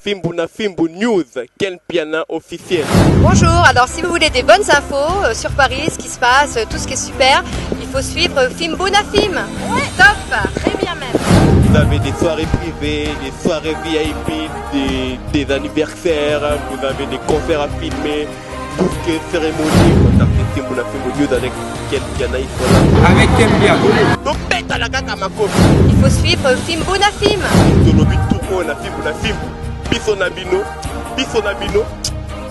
Fimbuna Fimbu News, Ken Piana officiel. Bonjour, alors si vous voulez des bonnes infos sur Paris, ce qui se passe, tout ce qui est super, il faut suivre Fimbuna Film. Ouais. Top, très bien même. Vous avez des soirées privées, des soirées VIP, des anniversaires, vous avez des concerts à filmer, tout ce qui est cérémonie. On a fait Fimbuna Fimbu News avec Ken Piana, il faut là. Avec Ken Piana. Donc pète à la gata ma copie. Il faut suivre Fimbuna Film. Zolobi tout on a Fimbuna Fimbu. Bisonabino,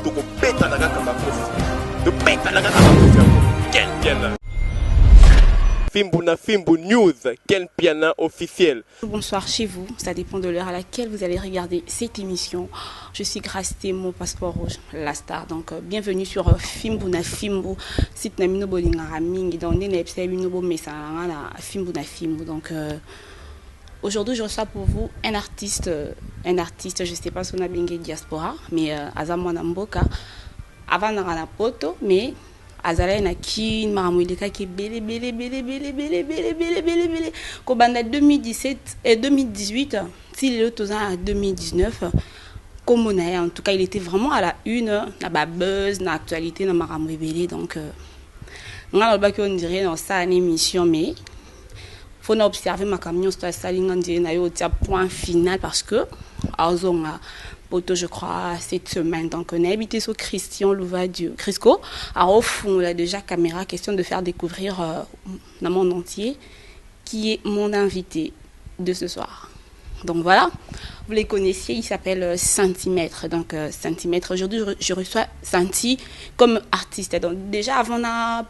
donc on pète à la gata ma copie. Donc pète à la gata ma copie. Ken Piana. Fimbuna Fimbu News, Ken Piana officiel. Bonsoir chez vous, ça dépend de l'heure à laquelle vous allez regarder cette émission. Je suis Grace Temo, passeport rouge, la star. Donc bienvenue sur Fimbuna Fimbu, site namino bolingara mingi dans les nepsé binobo mesanga la Fimbuna Fimbu. Donc aujourd'hui je reçois pour vous un artiste, je sais pas si on a bien diaspora, mais Azamwana Mboka, avant na poto, mais azala na ki maramouileka ki bele ko banda 2017 et 2018 s'il est autour à 2019 comme on a en tout cas il était vraiment à la une na ba buzz na actualité na maramouilé donc ngala ba ko on dirait dans ça une émission mais faut observer ma camion sur ça linga na yo tia point final parce que azonga poto je crois cette semaine donc on a habité sur Christian Louvadio Crisco alors au fond là déjà caméra question de faire découvrir dans le monde entier qui est mon invité de ce soir. Donc voilà, vous les connaissiez, il s'appelle Centimètre. Donc Centimètre, aujourd'hui je reçois Santi comme artiste. Donc déjà avant na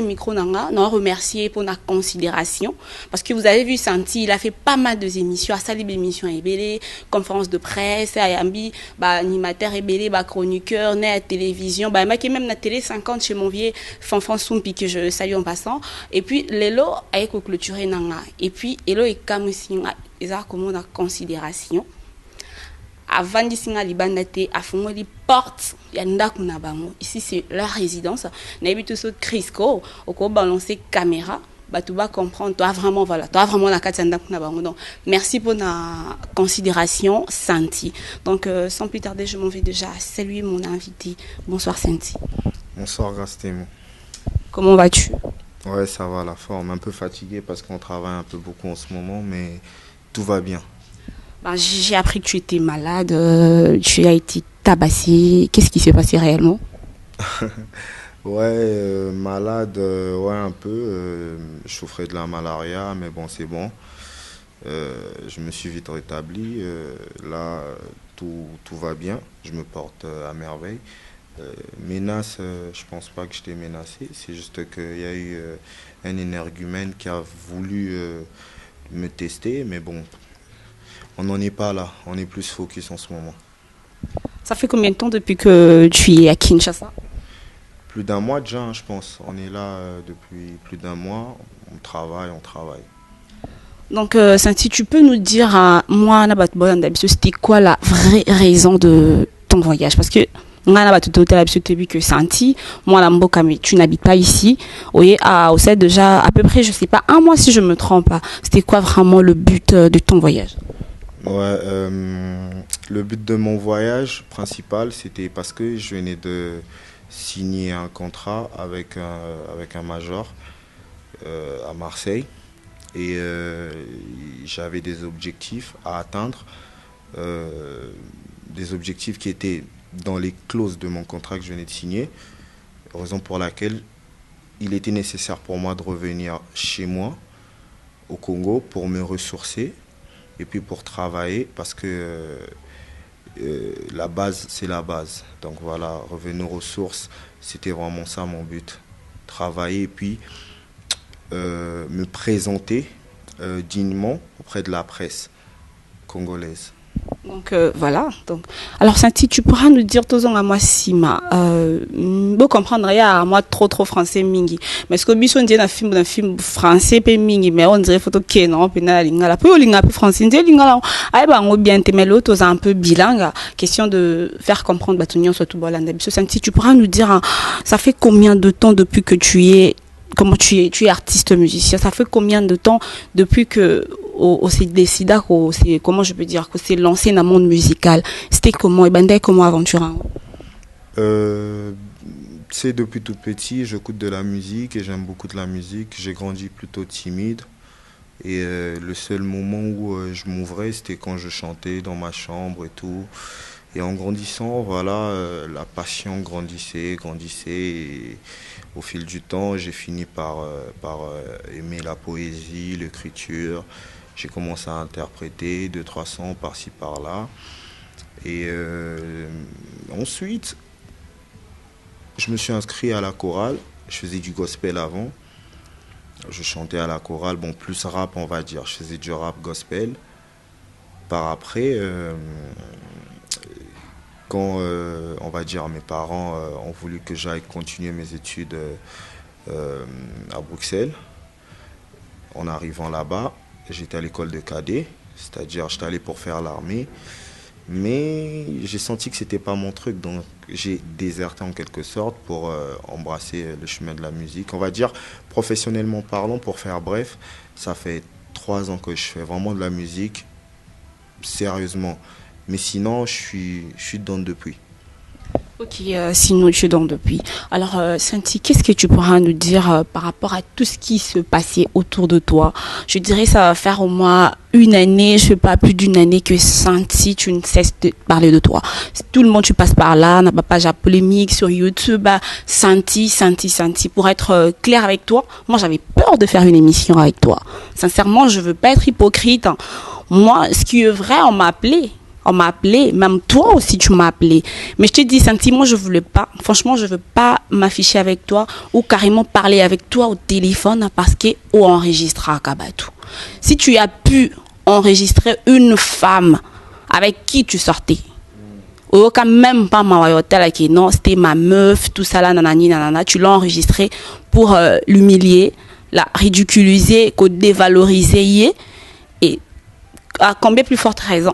micro nanga, on remercier pour la considération parce que vous avez vu Santi, il a fait pas mal d'émissions, à salir d'émissions ebélé, conférences de presse, ayambi, bah animateur ebélé, bah chroniqueur, né à télévision, bah même na télé 50 chez mon vieux Fanfan Soumpi que je salue en passant. Et puis Lelo a clôturé nanga. Et puis Elo et Kamusinga, ils ont comme la considération. Avant de signer libandate à fond les portes yanda kuna bango ici c'est leur résidence n'habite sur Crisco au quoi balancer caméra bah tu vas comprendre toi vraiment la carte yanda kuna bango donc merci pour la considération Santi donc sans plus tarder je m'en vais déjà saluer mon invité. Bonsoir Santi. Bonsoir Gastémo. Comment vas-tu? Ouais, ça va, la forme un peu fatigué parce qu'on travaille un peu beaucoup en ce moment mais tout va bien. Ben, j'ai appris que tu étais malade, tu as été tabassé. Qu'est-ce qui s'est passé réellement? Ouais, malade, ouais un peu. Je souffrais de la malaria, mais bon, c'est bon. Je me suis vite rétabli. Là, tout va bien. Je me porte à merveille. Menace, je pense pas que je t'ai menacé. C'est juste qu'il y a eu un énergumène qui a voulu me tester, mais bon. On n'en est pas là, on est plus focus en ce moment. Ça fait combien de temps depuis que tu es à Kinshasa? Plus d'un mois déjà, je pense. On est là depuis plus d'un mois, on travaille. Donc, Santi, tu peux nous dire à moi, c'était quoi la vraie raison de ton voyage? Parce que que Santi, moi, tu n'habites pas ici. Oui, au sein déjà à peu près, je sais pas, un mois si je me trompe pas. C'était quoi vraiment le but de ton voyage? Ouais, le but de mon voyage principal, c'était parce que je venais de signer un contrat avec un major à Marseille et j'avais des objectifs à atteindre, des objectifs qui étaient dans les clauses de mon contrat que je venais de signer, raison pour laquelle il était nécessaire pour moi de revenir chez moi au Congo pour me ressourcer et puis pour travailler parce que la base c'est la base. Donc voilà, revenir aux sources, c'était vraiment ça mon but. Travailler et puis me présenter dignement auprès de la presse congolaise. Donc voilà. Donc, alors Santi, tu pourras nous dire tous à moi Sima. Vous comprendrez à moi trop français mingi. Mais ce que bison dit dans film français pe mingi, mais on dirait photo que non, pe na lingala. Pe linga pe français, dit lingala. Ay ba ngo bien te mais l'autre un peu bilingue. Question de faire comprendre batunion surtout bolanda. Biso Santi, tu pourras nous dire ça fait combien de temps depuis que tu es artiste musicien? Ça fait combien de temps depuis que on s'est décidé, comment je peux dire, qu'on s'est lancé dans le monde musical. C'était comment, et ben, comment aventure? C'est depuis tout petit, j'écoute de la musique et j'aime beaucoup de la musique. J'ai grandi plutôt timide et le seul moment où je m'ouvrais, c'était quand je chantais dans ma chambre et tout. Et en grandissant, voilà, la passion grandissait et au fil du temps, j'ai fini par aimer la poésie, l'écriture. J'ai commencé à interpréter 200-300 sons par-ci par-là. Et ensuite, je me suis inscrit à la chorale. Je faisais du gospel avant. Je chantais à la chorale, bon, plus rap, on va dire. Je faisais du rap gospel. Par après, quand, on va dire, mes parents ont voulu que j'aille continuer mes études à Bruxelles, en arrivant là-bas, j'étais à l'école de cadet, c'est-à-dire j'étais allé pour faire l'armée. Mais j'ai senti que c'était pas mon truc, donc j'ai déserté en quelque sorte pour embrasser le chemin de la musique. On va dire, professionnellement parlant, pour faire bref, ça fait 3 ans que je fais vraiment de la musique, sérieusement. Mais sinon, je suis dedans depuis. Ok, sinon tu es dans depuis. Alors, Santi, qu'est-ce que tu pourras nous dire par rapport à tout ce qui se passait autour de toi? Je dirais ça va faire au moins une année, je sais pas, plus d'une année que Santi, tu ne cesses de parler de toi. Tout le monde, tu passes par là, n'a pas page à polémique sur YouTube, Santi. Pour être clair avec toi, moi j'avais peur de faire une émission avec toi. Sincèrement, je veux pas être hypocrite. Moi, ce qui est vrai, on m'a appelé, même toi aussi tu m'as appelé. Mais je te dis, Santi, moi je voulais pas, franchement je veux pas m'afficher avec toi ou carrément parler avec toi au téléphone parce que ou enregistrer à Kabatou. Si tu as pu enregistrer une femme avec qui tu sortais, ou quand même pas ma hôtel qui non, c'était ma meuf, tout ça là, nanana, tu l'as enregistré pour l'humilier, la ridiculiser, dévaloriser et à combien plus forte raison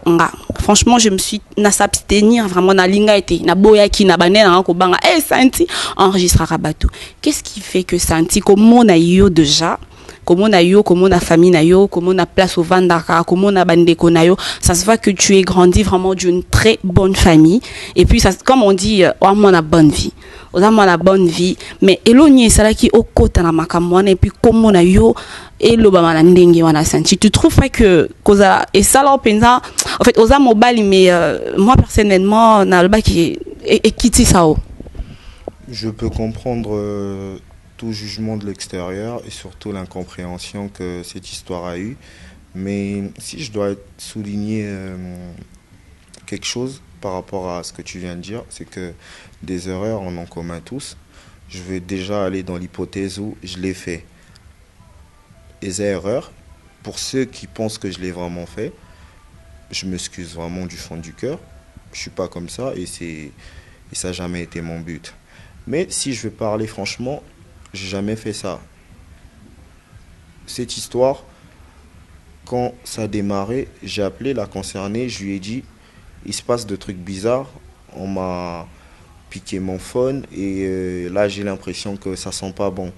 franchement je me suis s'abstenir vraiment na linga été na boya ki na banena na ko banga Santi enregistre Rabatou. Qu'est-ce qui fait que Santi comment on a eu déjà, comment on a famille na yo, comment on a place au Vandaka, comment on a bandeko na yo, ça se voit que tu es grandi vraiment d'une très bonne famille et puis ça comme on dit on a bonne vie. On a bonne vie mais éloigné ça là qui au côté na makamwana et puis comment on a eu et le bama ndenge wana Santi, tu trouves pas que causa et ça là en fait osa mobile mais moi personnellement na le qui est quitté ça. Je peux comprendre tout jugement de l'extérieur et surtout l'incompréhension que cette histoire a eue, mais si je dois souligner quelque chose par rapport à ce que tu viens de dire, c'est que des erreurs en ont commun tous. Je vais déjà aller dans l'hypothèse où je l'ai fait. Les erreurs, pour ceux qui pensent que je l'ai vraiment fait, je m'excuse vraiment du fond du cœur. Je suis pas comme ça et ça n'a jamais été mon but. Mais si je vais parler franchement, j'ai jamais fait ça. Cette histoire, quand ça a démarré, j'ai appelé la concernée, je lui ai dit, il se passe de trucs bizarres, on m'a piqué mon phone et là j'ai l'impression que ça sent pas bon.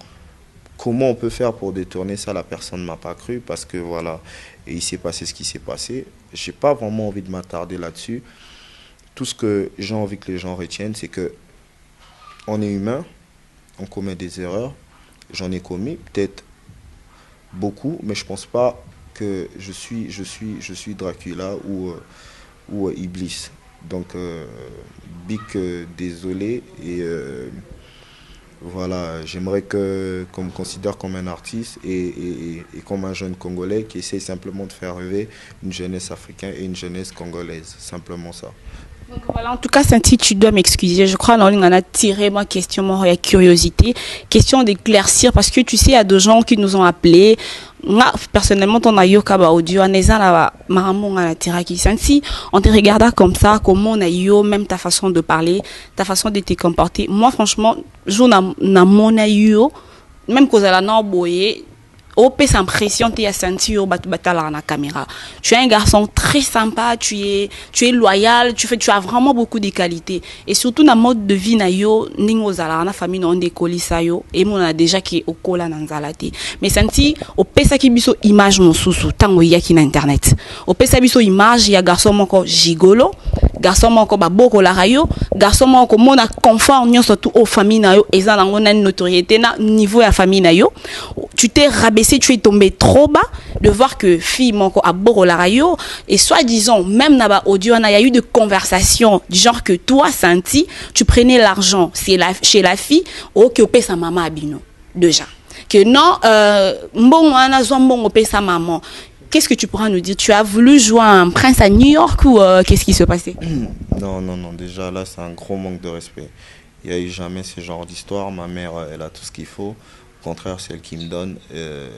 Comment on peut faire pour détourner ça? La personne ne m'a pas cru parce que voilà, et il s'est passé ce qui s'est passé. J'ai pas vraiment envie de m'attarder là-dessus. Tout ce que j'ai envie que les gens retiennent, c'est que on est humain, on commet des erreurs. J'en ai commis peut-être beaucoup, mais je pense pas que je suis Dracula ou Iblis. Donc big désolé et voilà, j'aimerais qu'on me considère comme un artiste et comme un jeune Congolais qui essaie simplement de faire rêver une jeunesse africaine et une jeunesse congolaise, simplement ça. Donc voilà, en tout cas, Santi, tu dois m'excuser. Je crois qu'on a tiré ma question, ma curiosité, question d'éclaircir, parce que tu sais, il y a des gens qui nous ont appelés. Moi, personnellement, ton ayoka ba audio, aneza la maman a tiré qui Santi, on te regarda comme ça, comment on a eu, même ta façon de parler, ta façon de te comporter. Moi, franchement, je na mon ayo, même cause la non boye, Oh, pèse impression, tu as senti au batala la caméra. Tu es un garçon très sympa, tu es loyal, tu as vraiment beaucoup de qualités. Et surtout, dans le mode de vie, na yo, ningo zala, na famille, on décolle ça yo, et mon a déjà qui est au cola dans zalate. Mais senti, au pèse qui biso image mon sous tango yaki na internet. Au pèse biso image, il y a garçon moko gigolo, garçon moko baboko la rayo, garçon moko mona confort, nyon surtout aux familles na yo, et ça, on a une notoriété na niveau à famille na yo. Tu t'es rabaissé, tu es tombé trop bas de voir que fille manco à Borolarayo et soi-disant même naba audio il y a eu de conversations du genre que toi Santi tu prenais l'argent chez la fille ou que paie sa maman à Bino déjà que non bon ana zombon paie sa maman. Qu'est-ce que tu pourras nous dire? Tu as voulu jouer un prince à New York ou qu'est-ce qui se passait? Non, déjà là c'est un gros manque de respect. Il n'y a eu jamais ce genre d'histoire. Ma mère, elle a tout ce qu'il faut. Au contraire, c'est elle qui me donne.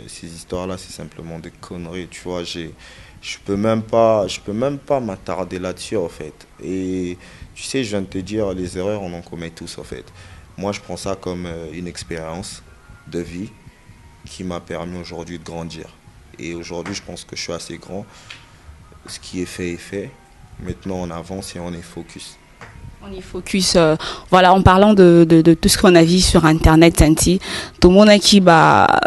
Ces histoires-là, c'est simplement des conneries. Tu vois, je peux même pas m'attarder là-dessus, en fait. Et tu sais, je viens de te dire, les erreurs, on en commet tous, en fait. Moi, je prends ça comme une expérience de vie qui m'a permis aujourd'hui de grandir. Et aujourd'hui, je pense que je suis assez grand. Ce qui est fait est fait. Maintenant, on avance et on est focus. On y focus, voilà, en parlant de tout ce qu'on a vu sur Internet, Santi, tout le monde qui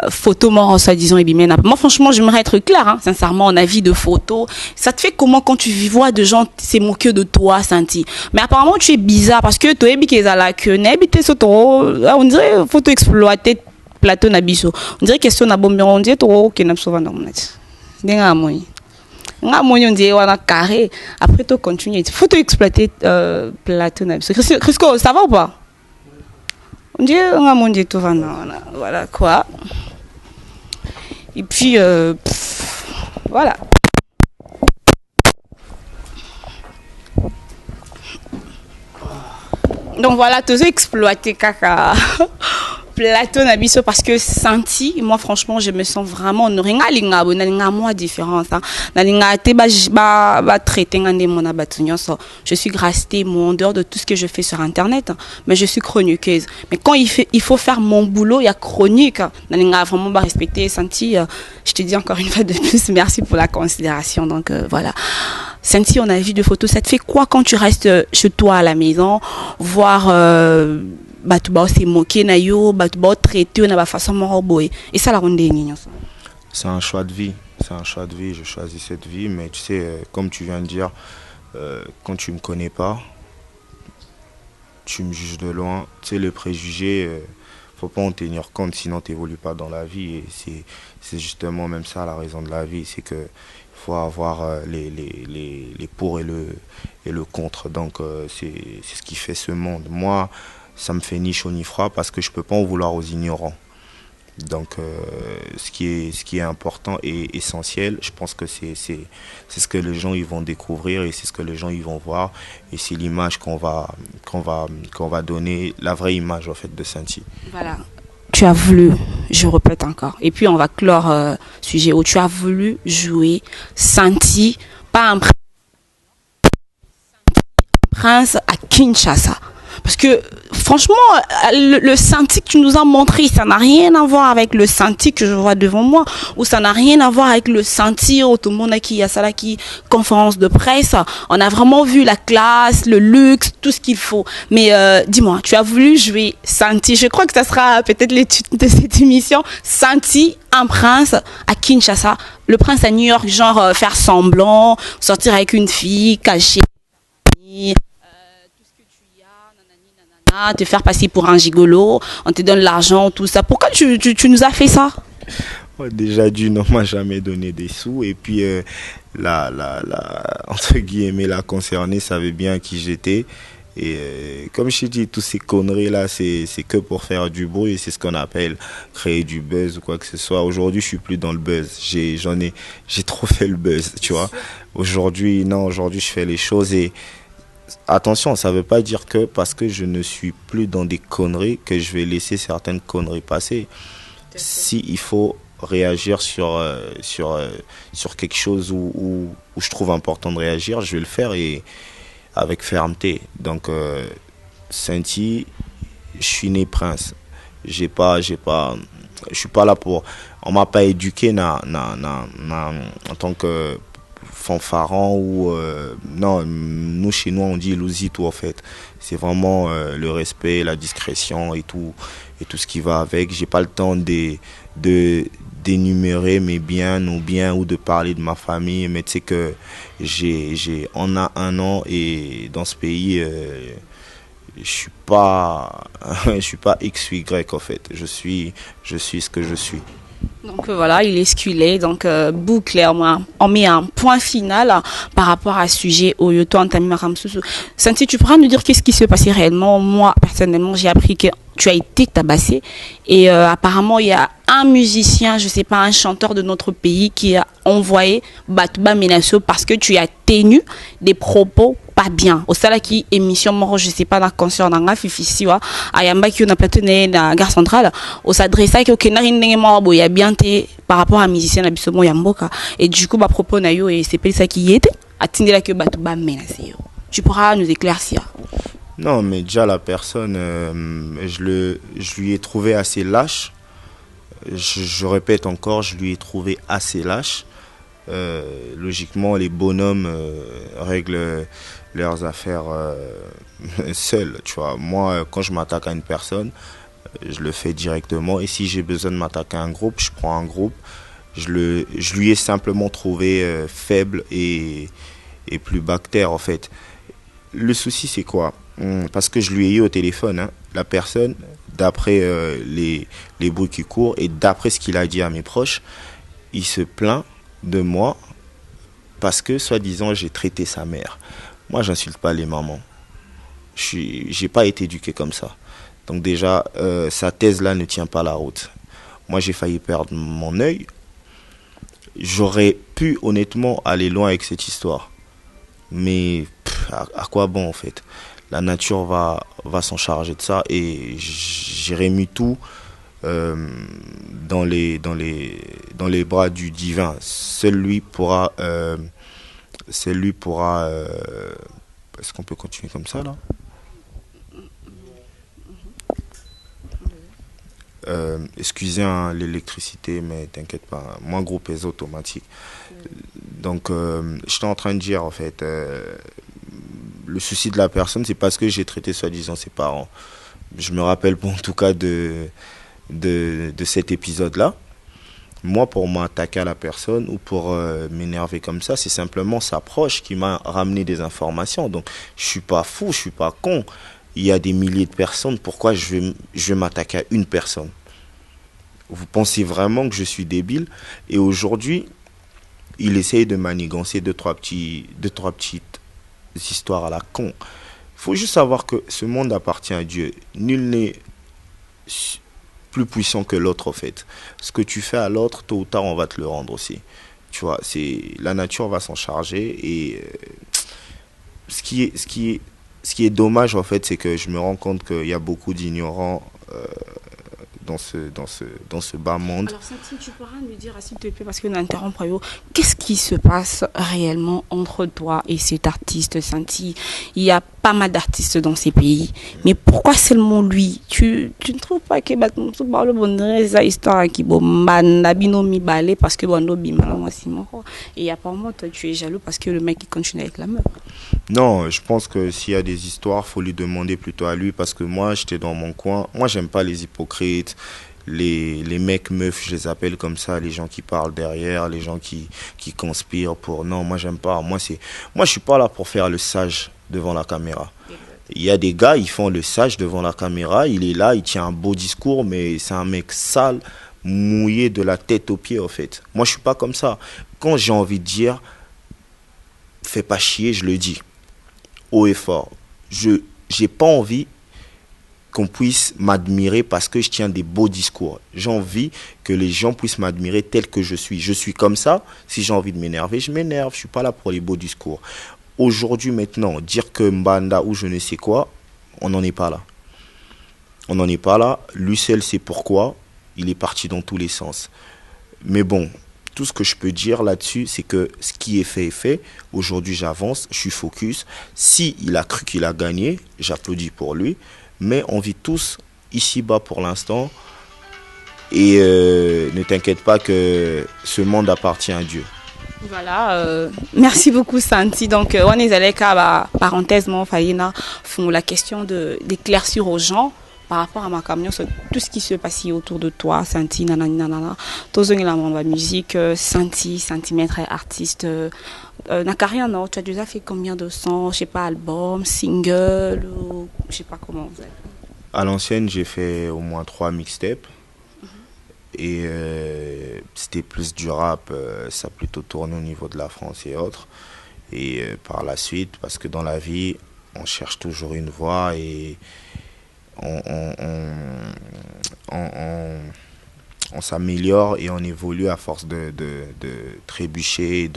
photo mort, soi-disant, et bien, moi, franchement, j'aimerais être clair, hein, sincèrement, on a vu de photos. Ça te fait comment quand tu vois de gens c'est moqueux de toi, Santi? Mais apparemment, tu es bizarre parce que toi, on dirait photo exploiter plateau nabiso. On dirait question na bombe, on dirait toi, ok, n'a pas souvent dans mon net. On dit on a carré. Après tu continues. Il faut exploiter plateau. Crisco, ça va ou pas? On dit on a mon dit tout va voilà quoi. Et puis voilà. Donc voilà, tu as exploité caca. Plateau nabiso parce que Santi, moi franchement je me sens vraiment ringa linga bonalinga moi différence hein nalinga te ba traiter ngande mona batunyoso. Je suis grâce témoin en dehors de tout ce que je fais sur internet hein, mais je suis chroniqueuse. Mais quand il faut faire mon boulot, il y a chronique. Nalinga vraiment ba respecter Santi, je te dis encore une fois de plus merci pour la considération. Donc voilà. Santi, on a vu de photos, ça te fait quoi quand tu restes chez toi à la maison voir batuba c'est moqué na yo batuba traité na ba façon moroboé et ça la ronde nini ça? C'est un choix de vie, je choisis cette vie, mais tu sais comme tu viens de dire quand tu me connais pas tu me juges de loin, tu sais les préjugés faut pas en tenir compte sinon tu n'évolues pas dans la vie et c'est justement même ça la raison de la vie, c'est que faut avoir les pour et le contre, donc c'est ce qui fait ce monde. Moi ça me fait ni chaud ni froid parce que je peux pas en vouloir aux ignorants. Donc ce qui est important et essentiel, je pense que c'est ce que les gens ils vont découvrir et c'est ce que les gens ils vont voir et c'est l'image qu'on va donner, la vraie image en fait de Santi. Voilà. Tu as voulu, je répète encore, et puis on va clore sujet où tu as voulu jouer Santi, pas un prince à Kinshasa. Parce que franchement, le Santi que tu nous as montré, ça n'a rien à voir avec le Santi que je vois devant moi, ou ça n'a rien à voir avec le Santi où tout le monde a qui a ça là qui conférence de presse. On a vraiment vu la classe, le luxe, tout ce qu'il faut. Mais dis-moi, tu as voulu jouer Santi. Je crois que ça sera peut-être l'étude de cette émission. Santi, un prince à Kinshasa, le prince à New York, genre faire semblant, sortir avec une fille, cacher. Te faire passer pour un gigolo, on te donne l'argent, tout ça. Pourquoi tu nous as fait ça? Déjà d'une, on m'a jamais donné des sous et puis entre guillemets la concernée savait bien qui j'étais et comme je t'ai dit, tous ces conneries là c'est que pour faire du bruit, c'est ce qu'on appelle créer du buzz ou quoi que ce soit. Aujourd'hui je suis plus dans le buzz, j'ai trop fait le buzz, tu vois. Aujourd'hui je fais les choses et attention, ça ne veut pas dire que parce que je ne suis plus dans des conneries que je vais laisser certaines conneries passer. Si il faut réagir sur quelque chose où je trouve important de réagir, je vais le faire et avec fermeté. Donc Santi, je suis né prince. J'ai pas Je suis pas là pour... On m'a pas éduqué en tant que fanfaron ou... non, nous, chez nous, on dit lousitou, en fait. C'est vraiment le respect, la discrétion et tout ce qui va avec. J'ai pas le temps d'énumérer mes biens ou de parler de ma famille, mais tu sais que on a 1 an et dans ce pays... je suis pas X ou Y en fait. Je suis ce que je suis. Donc voilà, il est ce qu'il est. Donc boucle, on met un point final par rapport à ce sujet au Yoto Antami Maramsusu. Santi, tu pourras nous dire qu'est-ce qui s'est passé réellement? Moi, personnellement, j'ai appris que tu as été tabassé et apparemment il y a un musicien, je sais pas, un chanteur de notre pays qui a envoyé Batouba Menasso parce que tu as tenu des propos pas bien. Au sala qui émission moro, je sais pas, dans concert dans la fifi wa ayamba qui on a platonné dans gare centrale, au s'adressa que kenari ndenge moro ya bien té par rapport à musicien na bisomo ya mboka et du coup ba propos na yo et c'est pas ça qui était atindela que Batouba Menasso. Tu pourras nous éclaircir? Non, mais déjà la personne, je lui ai trouvé assez lâche. Je répète encore, je lui ai trouvé assez lâche. Logiquement, les bonhommes règlent leurs affaires seuls. Tu vois, moi, quand je m'attaque à une personne, je le fais directement. Et si j'ai besoin de m'attaquer à un groupe, je prends un groupe. Je lui ai simplement trouvé faible et plus bactère en fait. Le souci, c'est quoi? Parce que je lui ai eu au téléphone, hein, la personne, d'après les bruits qui courent et d'après ce qu'il a dit à mes proches, il se plaint de moi parce que, soi-disant, j'ai traité sa mère. Moi, j'insulte pas les mamans. J'ai pas été éduqué comme ça. Donc déjà, sa thèse-là ne tient pas la route. Moi, j'ai failli perdre mon œil. J'aurais pu, honnêtement, aller loin avec cette histoire. Mais à quoi bon, en fait? La nature va s'en charger de ça et j'ai remis tout dans les bras du divin. Seul lui pourra... Est-ce qu'on peut continuer comme ça, là? Excusez hein, l'électricité, mais t'inquiète pas. Moi, groupe est automatique. Donc, j'étais en train de dire, en fait... le souci de la personne, c'est parce que j'ai traité soi-disant ses parents. Je me rappelle en tout cas de cet épisode-là. Moi, pour m'attaquer à la personne ou pour m'énerver comme ça, c'est simplement sa proche qui m'a ramené des informations. Donc, je suis pas fou, je suis pas con. Il y a des milliers de personnes. Pourquoi je vais m'attaquer à une personne? Vous pensez vraiment que je suis débile? Et aujourd'hui, il essaye de manigancer deux, trois petites histoires à la con. Il faut juste savoir que ce monde appartient à Dieu. Nul n'est plus puissant que l'autre, en fait. Ce que tu fais à l'autre, tôt ou tard, on va te le rendre aussi. Tu vois, la nature va s'en charger. Et ce qui est dommage, en fait, c'est que je me rends compte qu'il y a beaucoup d'ignorants dans ce bas monde. Alors, Santi, tu pourras nous dire, s'il te plaît, parce qu'on interrompt, qu'est-ce qui se passe réellement entre toi et cet artiste, Santi? Il y a pas mal d'artistes dans ces pays, mais pourquoi seulement lui? Tu ne trouves pas que ça histoire qui balé parce que et apparemment toi tu es jaloux parce que le mec il continue avec la meuf? Non, je pense que s'il y a des histoires, faut lui demander plutôt à lui parce que moi j'étais dans mon coin. Moi j'aime pas les hypocrites, les mecs meufs, je les appelle comme ça, les gens qui parlent derrière, les gens qui conspirent pour... Non, moi j'aime pas. Moi je suis pas là pour faire le sage devant la caméra. Il y a des gars, ils font le sage devant la caméra, il est là, il tient un beau discours, mais c'est un mec sale, mouillé de la tête aux pieds en fait. Moi je suis pas comme ça. Quand j'ai envie de dire, fais pas chier, je le dis haut et fort. J'ai pas envie qu'on puisse m'admirer parce que je tiens des beaux discours. J'ai envie que les gens puissent m'admirer tel que je suis. Je suis comme ça. Si j'ai envie de m'énerver, je m'énerve. Je suis pas là pour les beaux discours. Aujourd'hui, maintenant, dire que Mbanda ou je ne sais quoi, on n'en est pas là. On n'en est pas là. Lui seul sait pourquoi. Il est parti dans tous les sens. Mais bon, tout ce que je peux dire là-dessus, c'est que ce qui est fait est fait. Aujourd'hui, j'avance, je suis focus. Si il a cru qu'il a gagné, j'applaudis pour lui. Mais on vit tous ici-bas pour l'instant. Et ne t'inquiète pas que ce monde appartient à Dieu. Voilà, merci beaucoup Santi. Donc, on est allé à parenthèse, font la question d'éclaircir aux gens par rapport à ma camion, tout ce qui se passe autour de toi, Santi, nanana, tous la musique, Santi, centimètre artiste. N'a rien, non? Tu as déjà fait combien de sons, je sais pas, album, single, ou je sais pas comment vous avez. À l'ancienne, j'ai fait au moins 3 mixtapes. Et c'était plus du rap, ça a plutôt tourné au niveau de la France et autres. Et par la suite, parce que dans la vie, on cherche toujours une voie et on s'améliore et on évolue à force de trébucher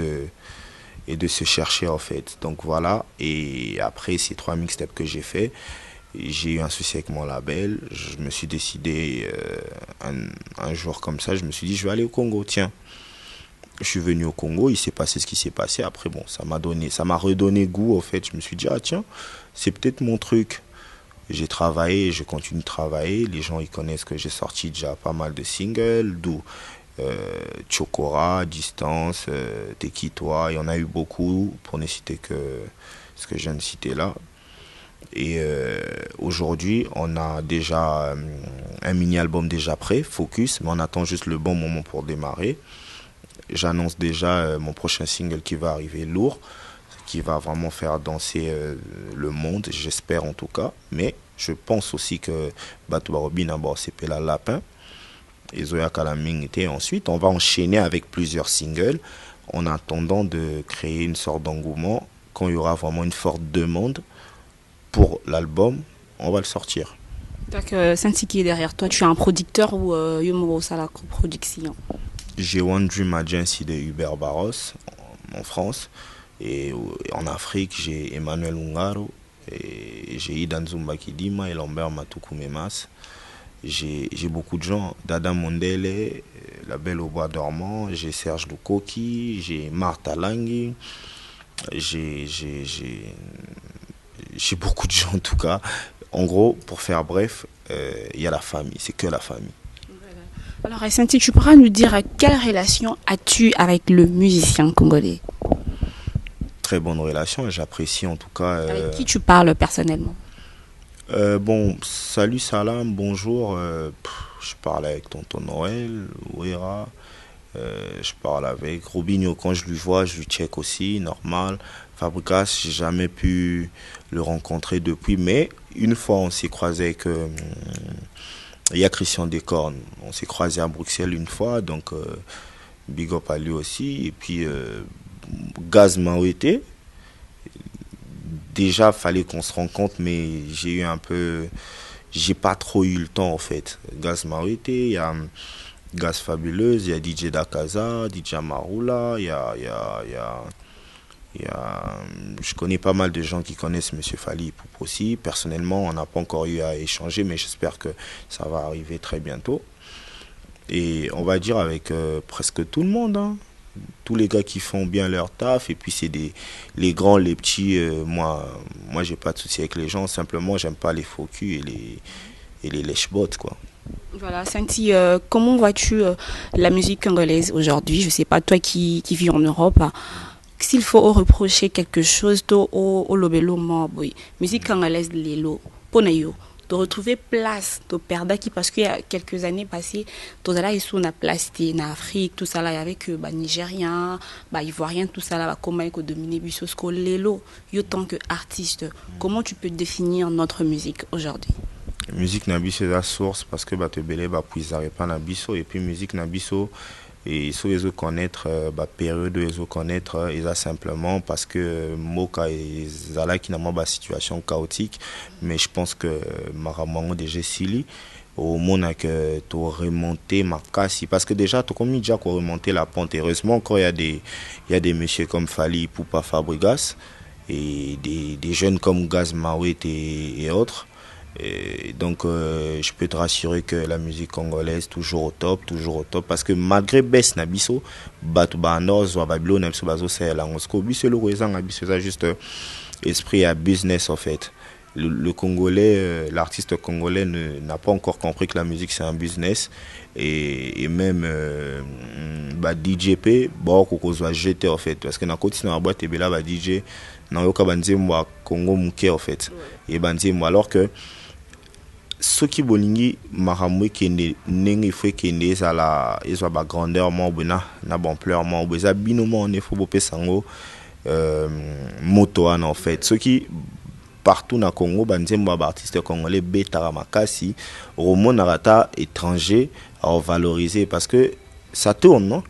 et de se chercher en fait. Donc voilà, et après ces 3 mixtapes que j'ai fait, j'ai eu un souci avec mon label. Je me suis décidé un jour comme ça, je me suis dit je vais aller au Congo, tiens. Je suis venu au Congo, il s'est passé ce qui s'est passé. Après bon, ça m'a redonné goût en fait. Je me suis dit ah tiens, c'est peut-être mon truc. J'ai travaillé, je continue de travailler. Les gens ils connaissent que j'ai sorti déjà pas mal de singles, d'où Chokora, Distance, T'es qui toi, il y en a eu beaucoup pour ne citer que ce que je viens de citer là. Et aujourd'hui, on a déjà un mini-album déjà prêt, Focus, mais on attend juste le bon moment pour démarrer. J'annonce déjà mon prochain single qui va arriver, Lourd, qui va vraiment faire danser le monde, j'espère en tout cas. Mais je pense aussi que Batouba Robin a bossé la lapin et Zoya Kalaming était. Ensuite, on va enchaîner avec plusieurs singles en attendant de créer une sorte d'engouement. Quand il y aura vraiment une forte demande pour l'album, on va le sortir. Donc, Santi qui est derrière toi, tu es un producteur ou Yomo ça la coproduction? J'ai One Dream Agency de Hubert Barros en France. Et en Afrique, j'ai Emmanuel Ungaro, et j'ai Idan Zumba Kidima et Lambert Matukumemas. J'ai beaucoup de gens, Dada Mondele, La Belle au Bois dormant, j'ai Serge Lukoki, j'ai Martha Langui, j'ai beaucoup de gens en tout cas. En gros, pour faire bref, il y a la famille, c'est que la famille. Alors Santi, tu pourras nous dire quelle relation as-tu avec le musicien congolais? Très bonne relation, j'apprécie en tout cas. Avec qui tu parles personnellement? Bon, salut, salam, bonjour. Je parle avec Tonton Noël, Ouera. Je parle avec Robinho, quand je lui vois, je lui check aussi, normal. Fabregas, j'ai jamais pu le rencontrer depuis, mais une fois on s'est croisé avec il y a Christian Descornes, on s'est croisé à Bruxelles une fois, donc big up à lui aussi. Et puis Gaz Maouete, déjà fallait qu'on se rencontre, mais j'ai pas trop eu le temps en fait. Gaz Maouete, il y a Gaz Fabuleuse, il y a DJ Dakaza, DJ Marula, je connais pas mal de gens qui connaissent Monsieur Fally Ipupa aussi. Personnellement, on n'a pas encore eu à échanger, mais j'espère que ça va arriver très bientôt. Et on va dire avec presque tout le monde, hein. Tous les gars qui font bien leur taf, et puis c'est les grands, les petits. Moi j'ai pas de souci avec les gens, simplement j'aime pas les faux culs et les lèche-bottes, quoi. Voilà, Santi, comment vois-tu la musique congolaise aujourd'hui? Je sais pas, toi qui vis en Europe, s'il faut reprocher quelque chose, au lobelo oui, musique congolaise lelo, ponayo, de retrouver place, de perdre qui parce qu'il y a quelques années passées, tout ça là ils sont na place en Afrique, tout ça là il y avait que Nigériens, Ivoiriens, tout ça là comment ils dominé bisosko lelo, yo tant que artiste, comment tu peux définir notre musique aujourd'hui? Musique nabiso c'est la source parce que te belé puisare pas nabiso, et puis musique nabiso et so les connaître période les connaître ils a simplement parce que moka et zala qui n'a pas situation chaotique, mais je pense que maramango déjà sili au monde que tu remonter ma casse parce que déjà tu comme déjà qu'on remonter la pente. Heureusement encore il y a des messieurs comme Fally Ipupa, Fabregas et des jeunes comme Gaz Maouet et autres. Et donc je peux te rassurer que la musique congolaise toujours au top parce que malgré baisse nabiso batu bano zo babilo nabiso bazo c'est la ngosko biso le rezang nabiso ça juste esprit à business en fait. le Congolais, l'artiste congolais n'a pas encore compris que la musique c'est un business. Et même DJP, qu'on soit jeté en fait. Parce que dans la boîte, et là, DJ, dans le cas de Congo Mouké en fait. Et alors que ceux qui bolingi maramwe qui n'est fait qui n'est à la grandeur moins bonne, na ampleur moins bonne, binomement on est faut bopé sango moto en fait. Ceux qui partout dans Congo, banzemba artistes congolais betara makasi, romo narata étranger à valoriser parce que ça tourne, non?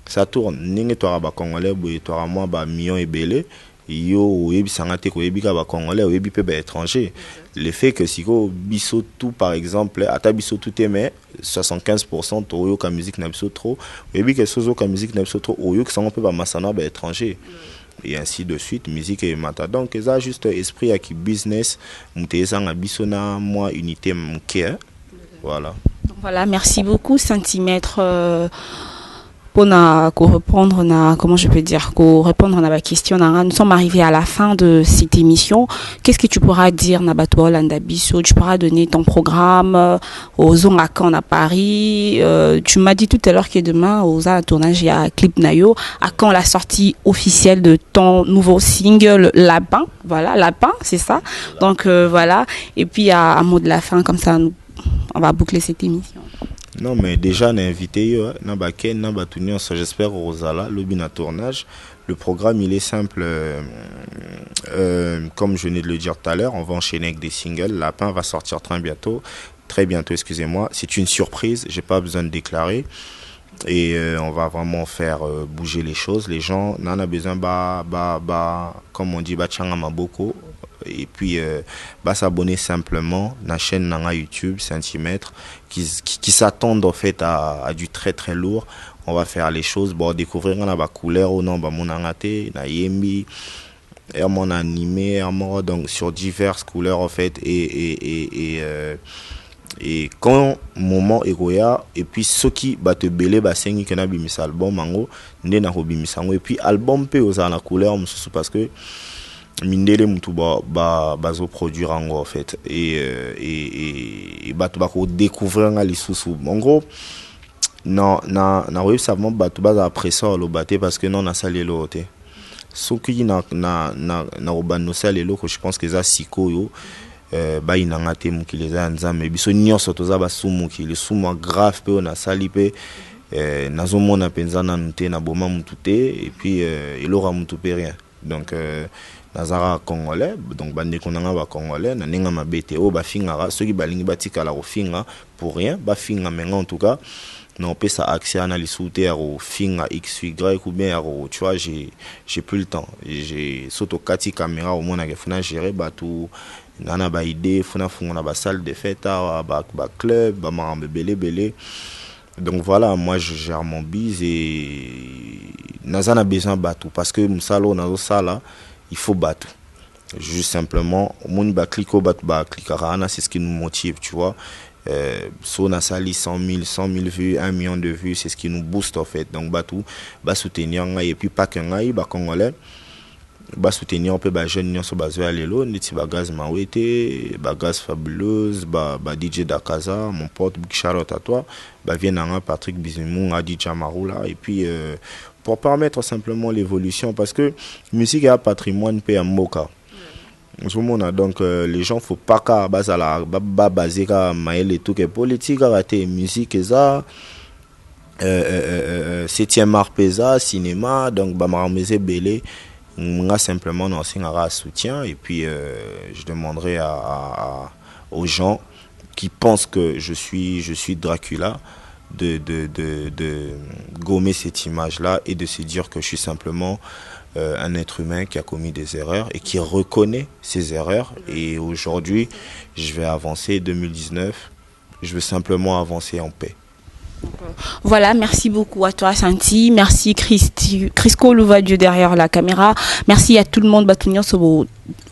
Ça tourne. Ninge toi ba congolais, boye toi moi ba millions et belé. Yo yebi sangate ko yebi ka ba congolais, yebi pe ba étranger. Le fait que siko biso tout par exemple, ata biso tout mais 75% to yo ka musique na biso trop, yebi que sozo ka musique na biso trop, yo que ça on peut ba masana ba étranger. Et ainsi de suite, musique et mata. Donc ça juste esprit à qui business, muteza nga biso na moi unité mké. Voilà. Voilà, merci beaucoup centimètre pour répondre comment je peux dire répondre à la question. Nous sommes arrivés à la fin de cette émission. Qu'est-ce que tu pourras dire Nabato Landabiso? Tu pourras donner ton programme aux Ongakan à Paris. Tu m'as dit tout à l'heure que demain aux un tournage il y a Clip Nayo. À quand la sortie officielle de ton nouveau single Lapin? Voilà, Lapin, c'est ça. Donc voilà. Et puis un mot de la fin comme ça, on va boucler cette émission. Non, mais déjà, on a invité, j'espère, Rosala, le bina tournage. Le programme, il est simple. Comme je venais de le dire tout à l'heure, on va enchaîner avec des singles. Lapin va sortir très bientôt, excusez-moi. C'est une surprise, j'ai pas besoin de déclarer. Et on va vraiment faire bouger les choses. Les gens, n'en a besoin, comme on dit, Maboko. Et puis s'abonner simplement à la chaîne Nanga YouTube Centimètre qui s'attendent en fait à du très très lourd. On va faire les choses découvrir la couleur ou non mon angate na yembi mon animé donc sur diverses couleurs en fait et quand moment egoya et puis ceux qui te belé sengi que na bimisa album mango ndé na bimisango et puis album pe oza la couleur parce que mindele mutu bazo produire en fait et découvrir nga lisusu en gros na web savement baza apprécier le baté parce que non na salelo té ceux qui na obano salelo que je pense que ça siko yo inanga te mukile za nzambe biso nyonso toza basumu ki le sumu grave pe na sali pe nazomona penza na nute na boma mutu te et puis elora mutu pe rien donc nazara congolais donc bande konanga ba congolais na ninga mabete o ba fingara ceux qui balingi batika la finga pour rien ba finga menga en tout cas non peut ça accès à lisuté au finga xy ou bien tu vois j'ai plus le temps j'ai soto kati caméra au moins na funa gérer ba tout nana ba idée funa funa ba salle de fête ba club ba marambe belé. Donc voilà, moi je gère mon biz et nazana besoin batou parce que msalo nazo sala il faut battre. Juste simplement mon ba clico ba clicarana c'est ce qui nous motive, tu vois. So na sali 100 000 vues, 1 million de vues, c'est ce qui nous booste en fait. Donc batou ba soutenir et puis pas que ngai ba congolais ba soutenir un peu ba jeune nyonso bazwa lelo neti ba gaz mawete ba gaz fabuleuse ba DJ Dakaza mon pote big shout out à toi ba viennanga Patrick Bizimou a DJ Marula et puis pour permettre simplement l'évolution parce que musique est un patrimoine pe mboka donc les gens faut pas ka bazala ba baser ka mael et tout que politique raté musique ça 7e art pesa cinéma donc ba marameze belé moi simplement on signera soutien et puis je demanderai aux gens qui pensent que je suis Dracula de gommer cette image là et de se dire que je suis simplement un être humain qui a commis des erreurs et qui reconnaît ses erreurs et aujourd'hui je vais avancer 2019 je veux simplement avancer en paix. Voilà, merci beaucoup à toi Santi, merci Crisco Louvadio derrière la caméra, merci à tout le monde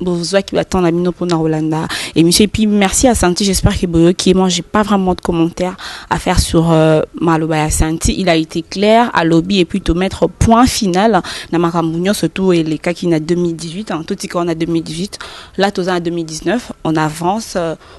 besoin qui attend la mino pour Rolanda et monsieur. Et puis merci à Santi, j'espère que Boyo qui moi j'ai pas vraiment de commentaires à faire sur Maloba Santi. Il a été clair à lobby et puis te mettre point final dans Maramounio, surtout et les cas qui n'a 2018, tout ce qu'on a 2018, là tous en 2019, on avance,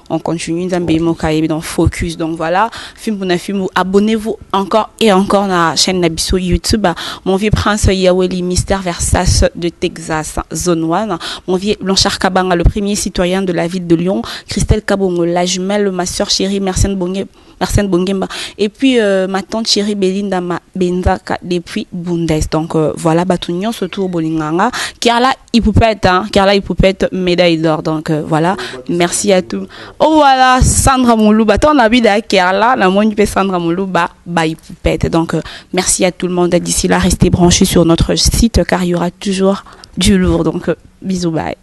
on continue dans Bémo Kaïb dans Focus. Donc voilà, film pour film, abonnez-vous encore et encore à la chaîne Nabiso YouTube. Mon vieux prince Yaweli Mystère Versace de Texas, Zone 1. Mon vieux Blanchard Kabanga, le premier citoyen de la ville de Lyon. Christelle Kabongo, la jumelle, ma soeur chérie, Mersène Bongemba. Et puis ma tante chérie Belinda Benzaka depuis Bundes. Donc voilà, Batunion, surtout au Bolinganga. Carla Ipoupette, médaille d'or. Donc voilà, merci à tous. Oh voilà, Sandra Moulouba. Ton habit de Carla, la moine Sandra Moulouba, Ipoupette. Donc merci à tout le monde. D'ici là, restez branchés sur notre site car il y aura toujours du lourd. Donc bisous, bye.